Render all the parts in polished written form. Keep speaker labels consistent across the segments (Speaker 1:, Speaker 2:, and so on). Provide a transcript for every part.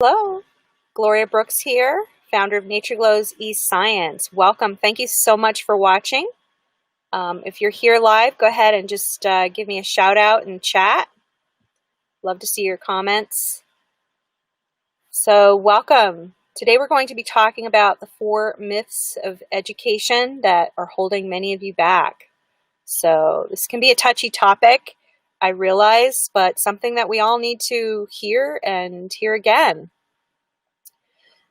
Speaker 1: Hello, Gloria Brooks here, founder of Nature Glow's eScience. Welcome. Thank you so much for watching. If you're here live, go ahead and just give me a shout out in chat. Love to see your comments. So welcome. Today we're going to be talking about the 4 myths of education that are holding many of you back. So this can be a touchy topic, I realize, but something that we all need to hear and hear again.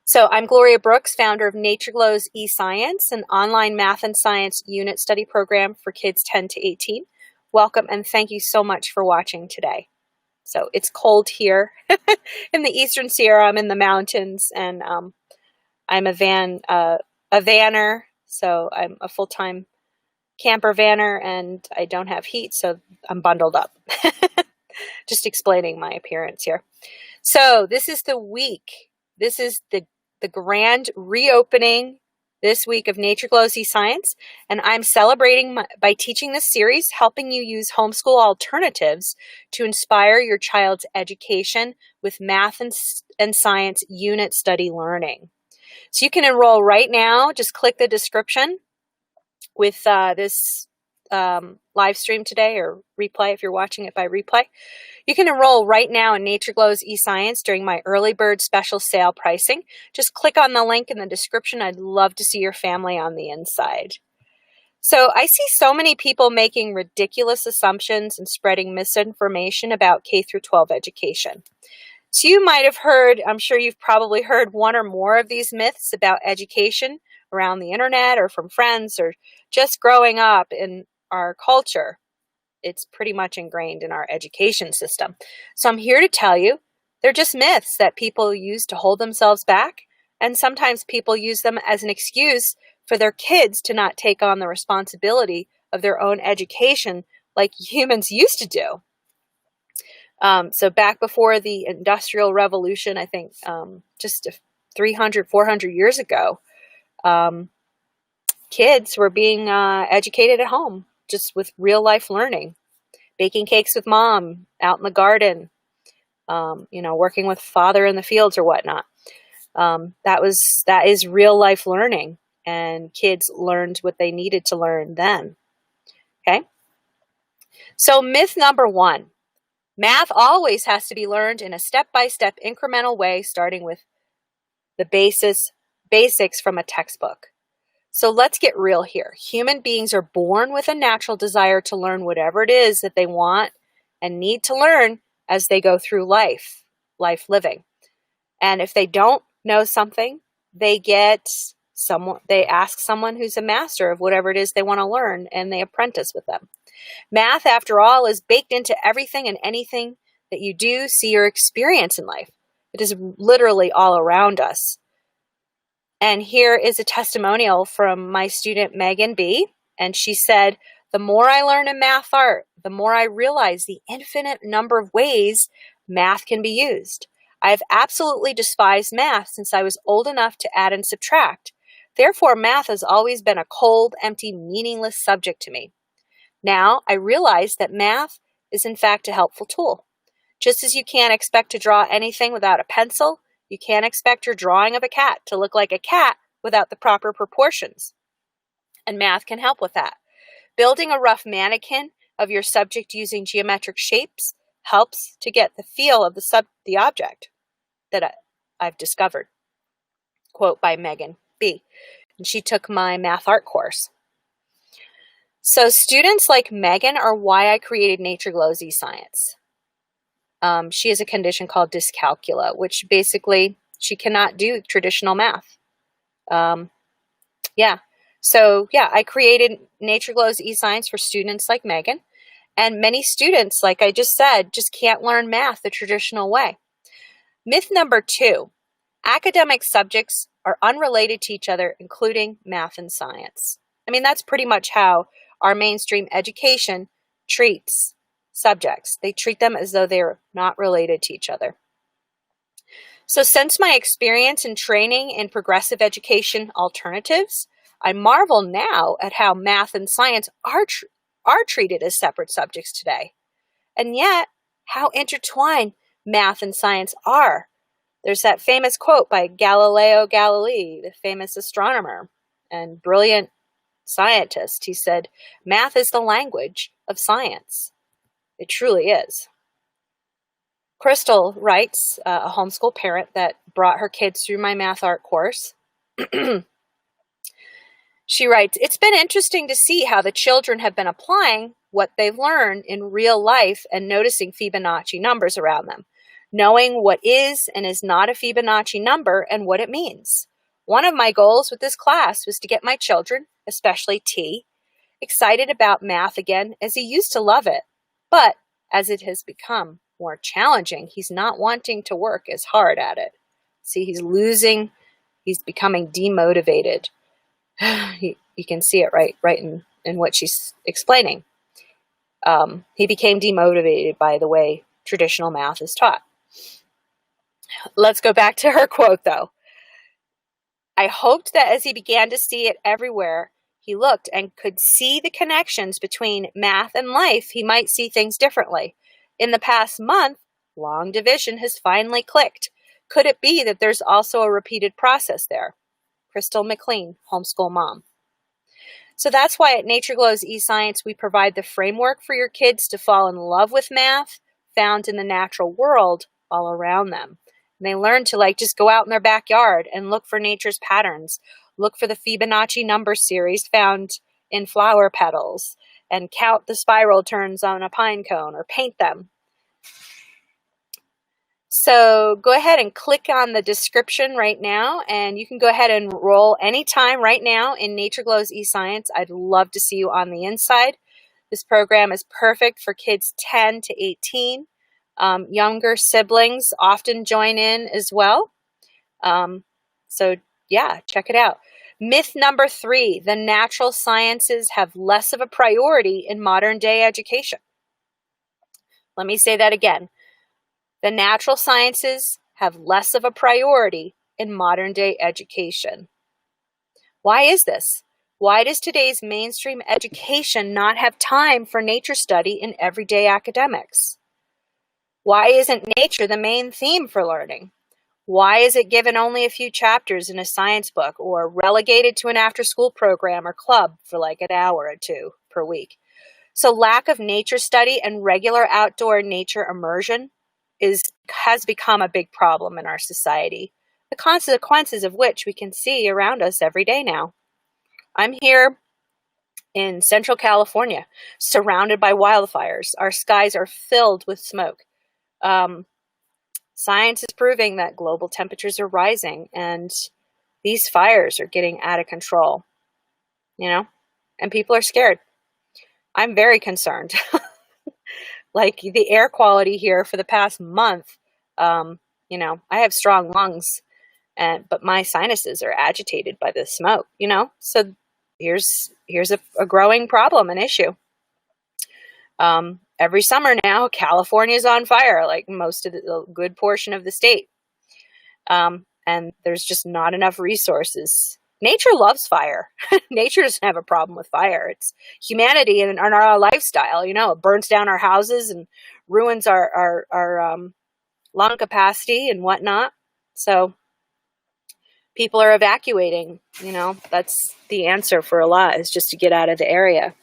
Speaker 1: So I'm Gloria Brooks, founder of Nature Glow's eScience, an online math and science unit study program for kids 10 to 18. Welcome and thank you so much for watching today. So it's cold here in the Eastern Sierra. I'm in the mountains, and I'm a vanner, so I'm a full-time camper vanner, and I don't have heat, so I'm bundled up. Just explaining my appearance here. So this is the week. This is the grand reopening this week of Nature Glow's eScience, and I'm celebrating by teaching this series, helping you use homeschool alternatives to inspire your child's education with math and science unit study learning. So you can enroll right now. Just click the description with this live stream today, or replay if you're watching it by replay. You can enroll right now in Nature Glow's eScience during my early bird special sale pricing. Just click on the link in the description. I'd love to see your family on the inside. So I see so many people making ridiculous assumptions and spreading misinformation about K through 12 education. So you might have heard, I'm sure you've probably heard one or more of these myths about education around the internet or from friends or just growing up in our culture. It's pretty much ingrained in our education system. So I'm here to tell you, they're just myths that people use to hold themselves back, and sometimes people use them as an excuse for their kids to not take on the responsibility of their own education like humans used to do. So back before the Industrial Revolution, I think just 300, 400 years ago, kids were being educated at home, just with real life learning, baking cakes with mom out in the garden, working with father in the fields or whatnot. That is real life learning, and kids learned what they needed to learn then. Okay. So myth number 1, math always has to be learned in a step-by-step incremental way, starting with the basics from a textbook. So let's get real here. Human beings are born with a natural desire to learn whatever it is that they want and need to learn as they go through life living. And if they don't know something, they ask someone who's a master of whatever it is they want to learn, and they apprentice with them. Math, after all, is baked into everything and anything that you do, see, or experience in life. It is literally all around us. And here is a testimonial from my student, Megan B. And she said, "The more I learn in math art, the more I realize the infinite number of ways math can be used. I've absolutely despised math since I was old enough to add and subtract. Therefore, math has always been a cold, empty, meaningless subject to me. Now, I realize that math is in fact a helpful tool. Just as you can't expect to draw anything without a pencil, you can't expect your drawing of a cat to look like a cat without the proper proportions. And math can help with that. Building a rough mannequin of your subject using geometric shapes helps to get the feel of the object that I've discovered." Quote by Megan B. And she took my math art course. So students like Megan are why I created Nature Glow's eScience. She has a condition called dyscalculia, which basically she cannot do traditional math. I created Nature Glow's eScience for students like Megan. And many students, like I just said, just can't learn math the traditional way. Myth number 2, academic subjects are unrelated to each other, including math and science. I mean, that's pretty much how our mainstream education treats subjects. They treat them as though they're not related to each other. So since my experience in training in progressive education alternatives, I marvel now at how math and science are treated as separate subjects today. And yet, how intertwined math and science are. There's that famous quote by Galileo Galilei, the famous astronomer and brilliant scientist. He said, "Math is the language of science." It truly is. Crystal writes, a homeschool parent that brought her kids through my math art course. She writes, "It's been interesting to see how the children have been applying what they've learned in real life and noticing Fibonacci numbers around them, knowing what is and is not a Fibonacci number and what it means. One of my goals with this class was to get my children, especially T, excited about math again, as he used to love it. But as it has become more challenging, he's not wanting to work as hard at it. See, he's becoming demotivated." You can see it right in what she's explaining. He became demotivated by the way traditional math is taught. Let's go back to her quote, though. "I hoped that as he began to see it everywhere he looked and could see the connections between math and life, he might see things differently. In the past month, long division has finally clicked. Could it be that there's also a repeated process there?" Crystal McLean, homeschool mom. So that's why at Nature Glow's eScience, we provide the framework for your kids to fall in love with math found in the natural world all around them. And they learn to just go out in their backyard and look for nature's patterns, look for the Fibonacci number series found in flower petals, and count the spiral turns on a pine cone or paint them. So go ahead and click on the description right now, and you can go ahead and enroll anytime right now in Nature Glow's eScience. I'd love to see you on the inside. This program is perfect for kids 10 to 18. Younger siblings often join in as well. So yeah, check it out. Myth number 3, the natural sciences have less of a priority in modern day education. Let me say that again. The natural sciences have less of a priority in modern day education. Why is this? Why does today's mainstream education not have time for nature study in everyday academics? Why isn't nature the main theme for learning? Why is it given only a few chapters in a science book or relegated to an after-school program or club for an hour or two per week? So lack of nature study and regular outdoor nature immersion has become a big problem in our society, the consequences of which we can see around us every day now. I'm here in Central California, surrounded by wildfires. Our skies are filled with smoke. Science is proving that global temperatures are rising, and these fires are getting out of control, and people are scared. I'm very concerned. The air quality here for the past month, I have strong lungs, but my sinuses are agitated by the smoke, So here's a growing problem, an issue. Every summer now, California is on fire, like most of the good portion of the state. And there's just not enough resources. Nature loves fire. Nature doesn't have a problem with fire. It's humanity and our lifestyle. It burns down our houses and ruins our lung capacity and whatnot. So people are evacuating. That's the answer for a lot, is just to get out of the area.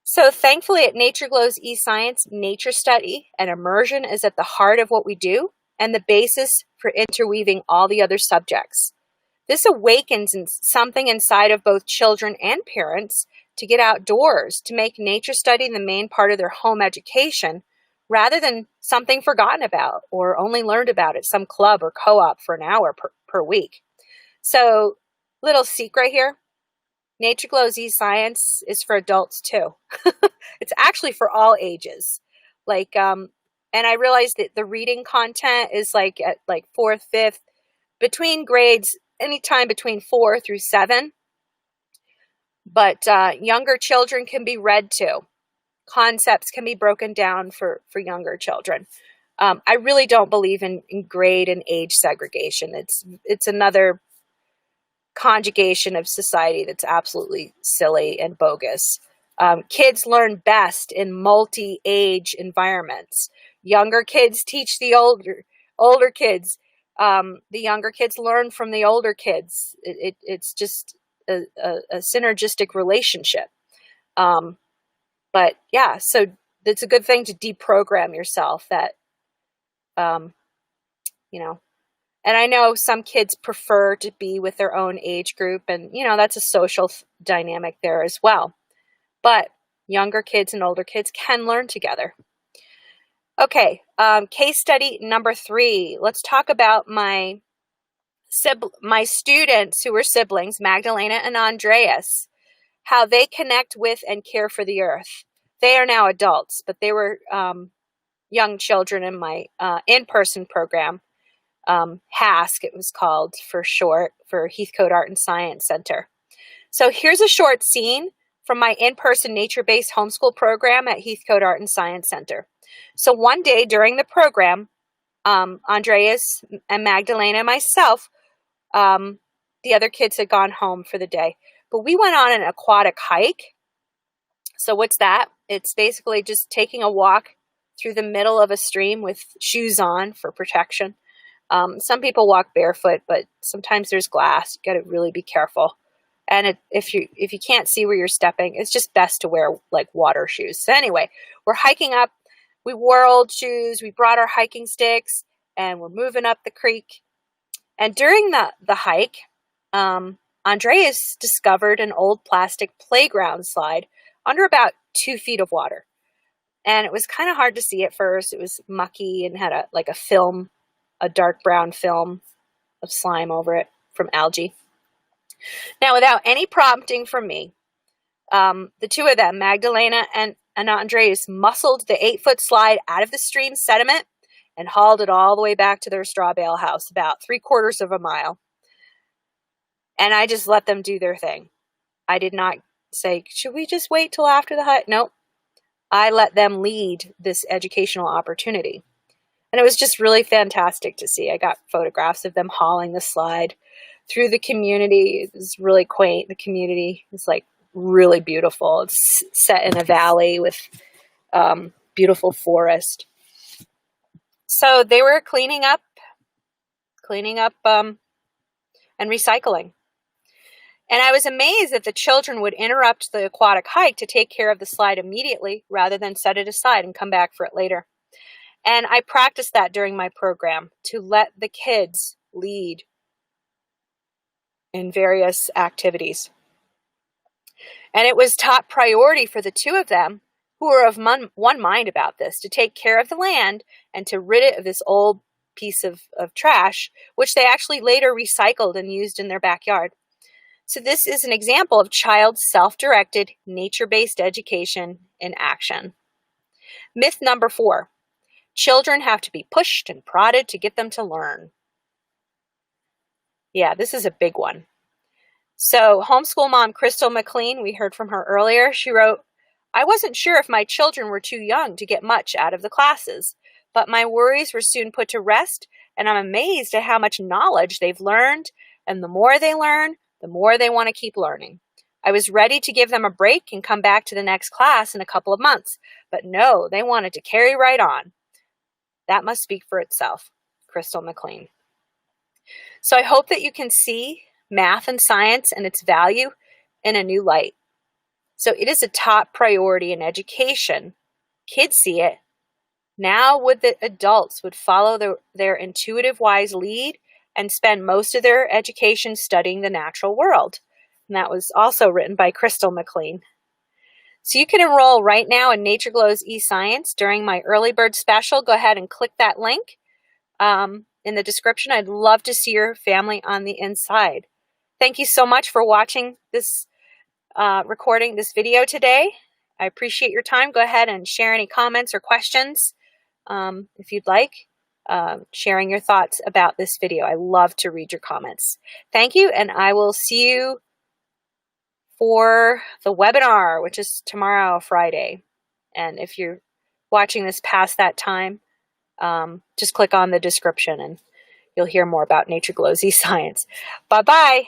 Speaker 1: So thankfully at Nature Glow's eScience, nature study and immersion is at the heart of what we do and the basis for interweaving all the other subjects. This awakens something inside of both children and parents to get outdoors, to make nature study the main part of their home education, rather than something forgotten about or only learned about at some club or co-op for an hour per week. So, little secret here, Nature Glow's eScience is for adults too. It's actually for all ages. And I realized that the reading content is at 4th, 5th, between grades, anytime between 4 through 7. But younger children can be read to. Concepts can be broken down for younger children. I really don't believe in grade and age segregation. It's another conjugation of society that's absolutely silly and bogus. Kids learn best in multi-age environments. Younger kids teach the older kids. The younger kids learn from the older kids. It's just a synergistic relationship. But yeah, so it's a good thing to deprogram yourself that, you know, and I know some kids prefer to be with their own age group, and, you know, that's a social dynamic there as well. But younger kids and older kids can learn together. Okay, case study number 3. Let's talk about my students who were siblings, Magdalena and Andreas, how they connect with and care for the earth. They are now adults, but they were young children in my in-person program. HASC, it was called for short, for Heathcote Art and Science Center. So here's a short scene from my in-person nature-based homeschool program at Heathcote Art and Science Center. So one day during the program, Andreas and Magdalena and myself, the other kids had gone home for the day, but we went on an aquatic hike. So what's that? It's basically just taking a walk through the middle of a stream with shoes on for protection. Some people walk barefoot, but sometimes there's glass. You got to really be careful. And if you can't see where you're stepping, it's just best to wear like water shoes. So anyway, we're hiking up. We wore old shoes. We brought our hiking sticks, and we're moving up the creek. And during the hike, Andreas discovered an old plastic playground slide under about 2 feet of water. And it was kind of hard to see at first. It was mucky and had a dark brown film of slime over it from algae. Now, without any prompting from me, the two of them, Magdalena and Andreas, muscled the 8-foot slide out of the stream sediment and hauled it all the way back to their straw bale house, about 3/4 of a mile. And I just let them do their thing. I did not say, should we just wait till after the hike? Nope. I let them lead this educational opportunity. And it was just really fantastic to see. I got photographs of them hauling the slide through the community. It was really quaint. The community is like really beautiful. It's set in a valley with beautiful forest. So they were cleaning up and recycling. And I was amazed that the children would interrupt the aquatic hike to take care of the slide immediately rather than set it aside and come back for it later. And I practiced that during my program, to let the kids lead in various activities. And it was top priority for the two of them, who were of one mind about this, to take care of the land and to rid it of this old piece of trash, which they actually later recycled and used in their backyard. So this is an example of child self-directed, nature-based education in action. Myth number 4. Children have to be pushed and prodded to get them to learn. Yeah, this is a big one. So homeschool mom Crystal McLean, we heard from her earlier, she wrote, I wasn't sure if my children were too young to get much out of the classes, but my worries were soon put to rest, and I'm amazed at how much knowledge they've learned, and the more they learn, the more they want to keep learning. I was ready to give them a break and come back to the next class in a couple of months, but no, they wanted to carry right on. That must speak for itself. Crystal McLean. So I hope that you can see math and science and its value in a new light. So it is a top priority in education. Kids see it. Now would the adults would follow their intuitive, wise lead and spend most of their education studying the natural world. And that was also written by Crystal McLean. So you can enroll right now in Nature Glow's eScience during my early bird special. Go ahead and click that link in the description. I'd love to see your family on the inside. Thank you so much for watching this recording, this video today. I appreciate your time. Go ahead and share any comments or questions if you'd like. Sharing your thoughts about this video. I love to read your comments. Thank you, and I will see you for the webinar, which is tomorrow, Friday. And if you're watching this past that time, just click on the description and you'll hear more about Nature Glow's eScience. Bye-bye.